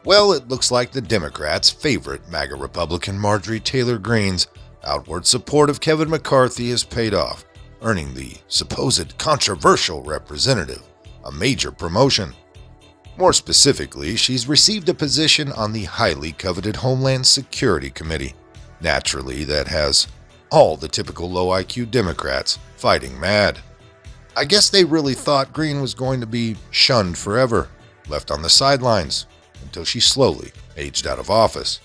Well, it looks like the Democrats' favorite MAGA Republican Marjorie Taylor Greene's outward support of Kevin McCarthy has paid off, earning the supposed controversial representative a major promotion. More specifically, she's received a position on the highly coveted Homeland Security Committee. Naturally, that has all the typical low-IQ Democrats fighting mad. I guess they really thought Greene was going to be shunned forever, left on the sidelines, until she slowly aged out of office.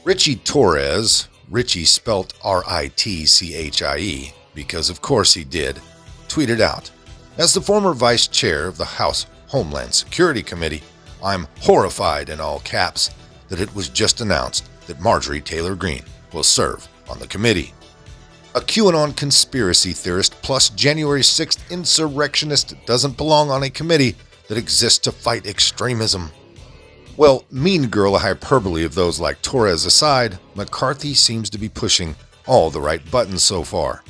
Richie Torres, Richie spelt R-I-T-C-H-I-E, because of course he did, tweeted out, "As the former vice chair of the House Homeland Security Committee, I'm horrified in all caps that it was just announced that Marjorie Taylor Greene will serve on the committee. A QAnon conspiracy theorist plus January 6th insurrectionist doesn't belong on a committee that exists to fight extremism." Well, mean girl hyperbole of those like Torres aside, McCarthy seems to be pushing all the right buttons so far.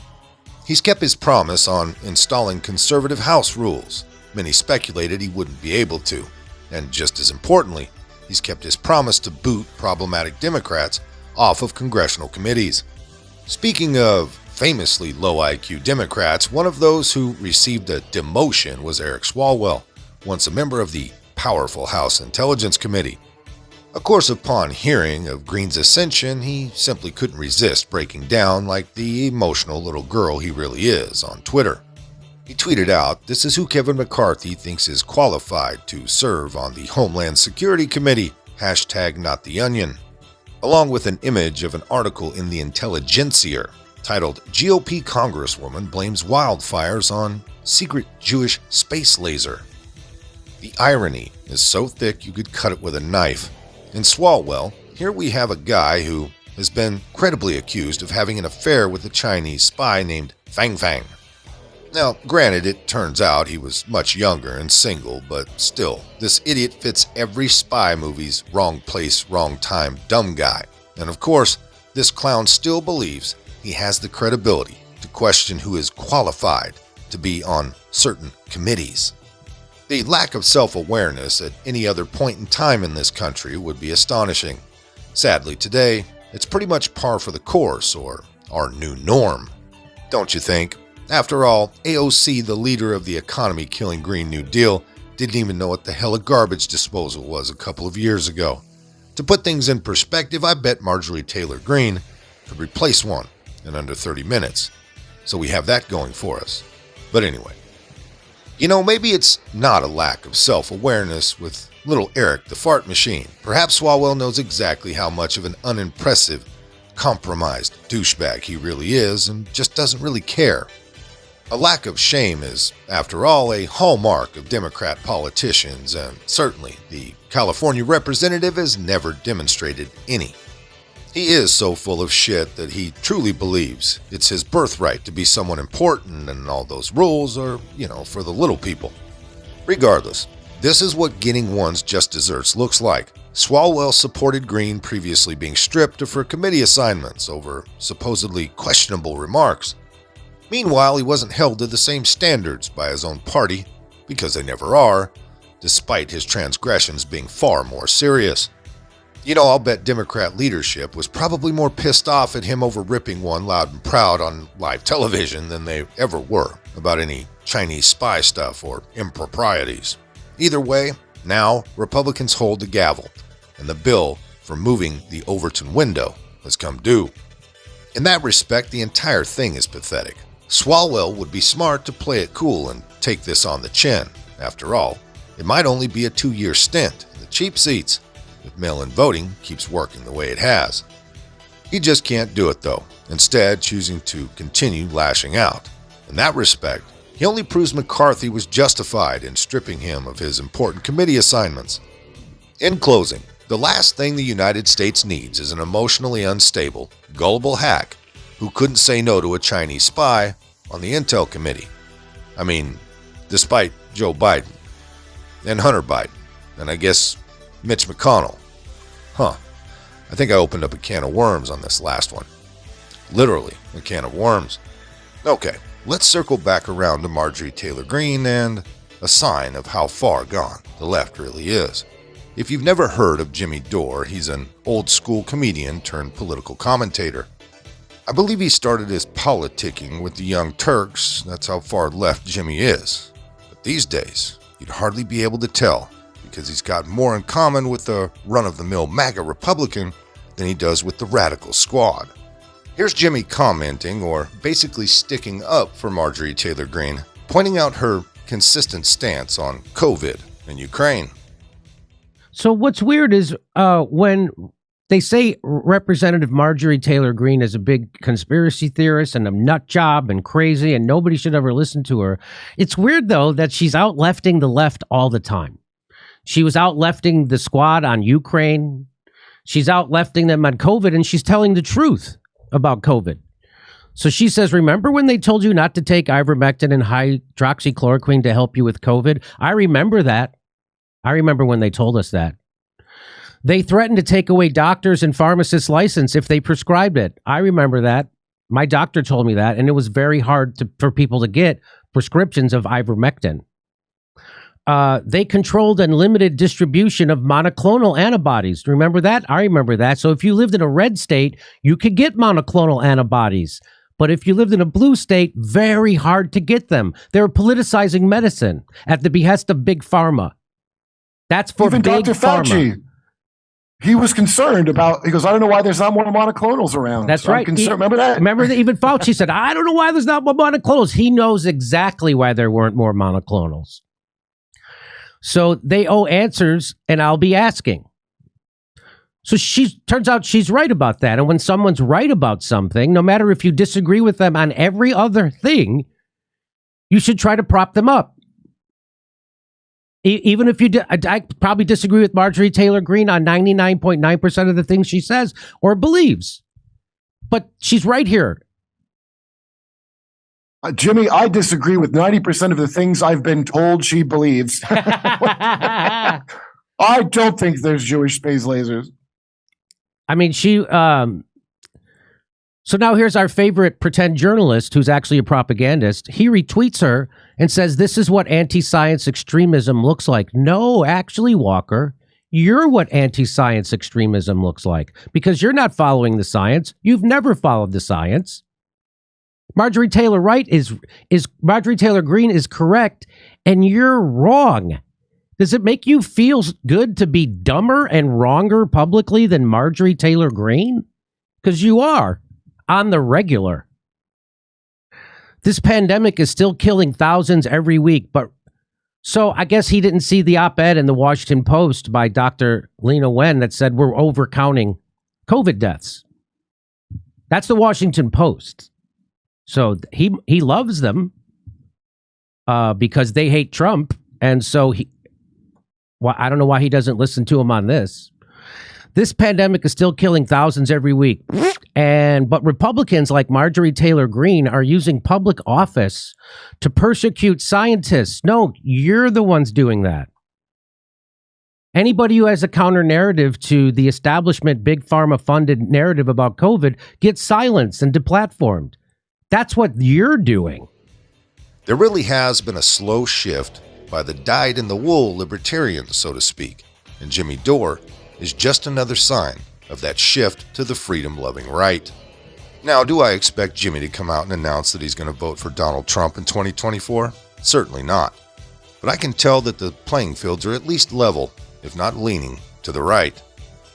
He's kept his promise on installing conservative House rules. Many speculated he wouldn't be able to. And just as importantly, he's kept his promise to boot problematic Democrats off of congressional committees. Speaking of famously low IQ Democrats, one of those who received a demotion was Eric Swalwell, once a member of the powerful House Intelligence Committee. Of course, upon hearing of Greene's ascension, he simply couldn't resist breaking down like the emotional little girl he really is on Twitter. He tweeted out, "This is who Kevin McCarthy thinks is qualified to serve on the Homeland Security Committee, #NotTheOnion," along with an image of an article in the Intelligencer titled "GOP Congresswoman Blames Wildfires on Secret Jewish Space Laser." The irony is so thick you could cut it with a knife. In Swalwell, here we have a guy who has been credibly accused of having an affair with a Chinese spy named Fang Fang. Now, granted, it turns out he was much younger and single, but still, this idiot fits every spy movie's wrong place, wrong time, dumb guy. And of course, this clown still believes he has the credibility to question who is qualified to be on certain committees. The lack of self-awareness at any other point in time in this country would be astonishing. Sadly, today, it's pretty much par for the course, or our new norm. Don't you think? After all, AOC, the leader of the economy-killing Green New Deal, didn't even know what the hell a garbage disposal was a couple of years ago. To put things in perspective, I bet Marjorie Taylor Greene could replace one in under 30 minutes. So we have that going for us. But anyway. Maybe it's not a lack of self-awareness with little Eric the fart machine. Perhaps Swalwell knows exactly how much of an unimpressive, compromised douchebag he really is and just doesn't really care. A lack of shame is, after all, a hallmark of Democrat politicians, and certainly the California representative has never demonstrated any. He is so full of shit that he truly believes it's his birthright to be someone important and all those rules are, for the little people. Regardless, this is what getting one's just desserts looks like. Swalwell supported Greene previously being stripped of her committee assignments over supposedly questionable remarks. Meanwhile, he wasn't held to the same standards by his own party, because they never are, despite his transgressions being far more serious. I'll bet Democrat leadership was probably more pissed off at him over ripping one loud and proud on live television than they ever were about any Chinese spy stuff or improprieties. Either way, now Republicans hold the gavel, and the bill for moving the Overton window has come due. In that respect, the entire thing is pathetic. Swalwell would be smart to play it cool and take this on the chin. After all, it might only be a 2-year stint in the cheap seats if mail-in voting keeps working the way it has. He just can't do it though, instead choosing to continue lashing out. In that respect, he only proves McCarthy was justified in stripping him of his important committee assignments. In closing, the last thing the United States needs is an emotionally unstable, gullible hack who couldn't say no to a Chinese spy on the Intel Committee. I mean, despite Joe Biden, and Hunter Biden, and I guess Mitch McConnell. I think I opened up a can of worms on this last one. Literally, a can of worms. Okay, let's circle back around to Marjorie Taylor Greene and a sign of how far gone the left really is. If you've never heard of Jimmy Dore, he's an old-school comedian turned political commentator. I believe he started his politicking with the Young Turks. That's how far left Jimmy is. But these days, you'd hardly be able to tell, because he's got more in common with the run-of-the-mill MAGA Republican than he does with the Radical Squad. Here's Jimmy commenting, or basically sticking up for Marjorie Taylor Greene, pointing out her consistent stance on COVID and Ukraine. So what's weird is when they say Representative Marjorie Taylor Greene is a big conspiracy theorist and a nut job and crazy and nobody should ever listen to her. It's weird, though, that she's out-lefting the left all the time. She was out-lefting the squad on Ukraine. She's out-lefting them on COVID, and she's telling the truth about COVID. So she says, remember when they told you not to take ivermectin and hydroxychloroquine to help you with COVID? I remember that. I remember when they told us that. They threatened to take away doctors' and pharmacists' license if they prescribed it. I remember that. My doctor told me that, and it was very hard for people to get prescriptions of ivermectin. They controlled and limited distribution of monoclonal antibodies. Remember that? I remember that. So if you lived in a red state, you could get monoclonal antibodies. But if you lived in a blue state, very hard to get them. They were politicizing medicine at the behest of Big Pharma. That's for even Big Dr. Fauci. Pharma. He was concerned about, he goes, I don't know why there's not more monoclonals around. That's so right. Remember that? Remember that even Fauci said, I don't know why there's not more monoclonals. He knows exactly why there weren't more monoclonals. So they owe answers, and I'll be asking. So turns out she's right about that. And when someone's right about something, no matter if you disagree with them on every other thing, you should try to prop them up. Even if you I probably disagree with Marjorie Taylor Greene on 99.9% of the things she says or believes. But she's right here. Jimmy, I disagree with 90% of the things I've been told she believes. I don't think there's Jewish space lasers. I mean, so now here's our favorite pretend journalist who's actually a propagandist. He retweets her and says, this is what anti-science extremism looks like. No, actually, Walker, you're what anti-science extremism looks like because you're not following the science. You've never followed the science. Marjorie Taylor Marjorie Taylor Greene is correct, and you're wrong. Does it make you feel good to be dumber and wronger publicly than Marjorie Taylor Greene? Because you are on the regular. This pandemic is still killing thousands every week, but so I guess he didn't see the op-ed in the Washington Post by Dr. Lena Wen that said we're overcounting COVID deaths. That's the Washington Post. So he loves them because they hate Trump. And so I don't know why he doesn't listen to him on this. This pandemic is still killing thousands every week. But Republicans like Marjorie Taylor Greene are using public office to persecute scientists. No, you're the ones doing that. Anybody who has a counter narrative to the establishment Big Pharma funded narrative about COVID gets silenced and deplatformed. That's what you're doing. There really has been a slow shift by the dyed-in-the-wool libertarians, so to speak, and Jimmy Dore is just another sign of that shift to the freedom-loving right. Now, do I expect Jimmy to come out and announce that he's going to vote for Donald Trump in 2024? Certainly not. But I can tell that the playing fields are at least level, if not leaning, to the right.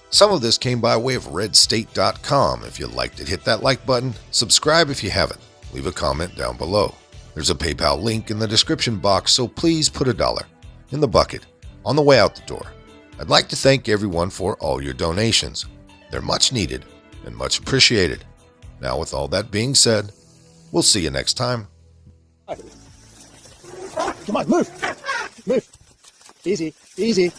Some of this came by way of redstate.com. If you liked it, hit that like button. Subscribe if you haven't. Leave a comment down below. There's a PayPal link in the description box, so please put $1 in the bucket on the way out the door. I'd like to thank everyone for all your donations. They're much needed and much appreciated. Now, with all that being said, we'll see you next time. Come on, move. Move. Easy, easy.